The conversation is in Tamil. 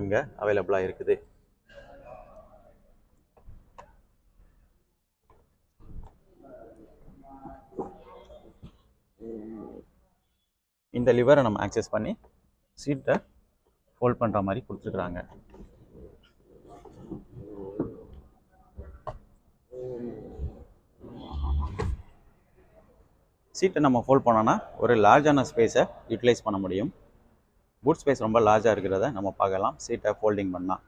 இங்கே அவைலபிளாக இருக்குது. இந்த லிவரை நம்ம ஆக்சஸ் பண்ணி சீட்டை ஃபோல்ட் பண்ணுற மாதிரி கொடுத்துருக்குறாங்க. சீட்டை நம்ம ஃபோல்ட் பண்ணோன்னா ஒரு லார்ஜான ஸ்பேஸை யூட்டிலைஸ் பண்ண முடியும். பூட் ஸ்பேஸ் ரொம்ப லார்ஜாக இருக்கிறத நம்ம பார்க்கலாம் சீட்டை ஃபோல்டிங் பண்ணால்.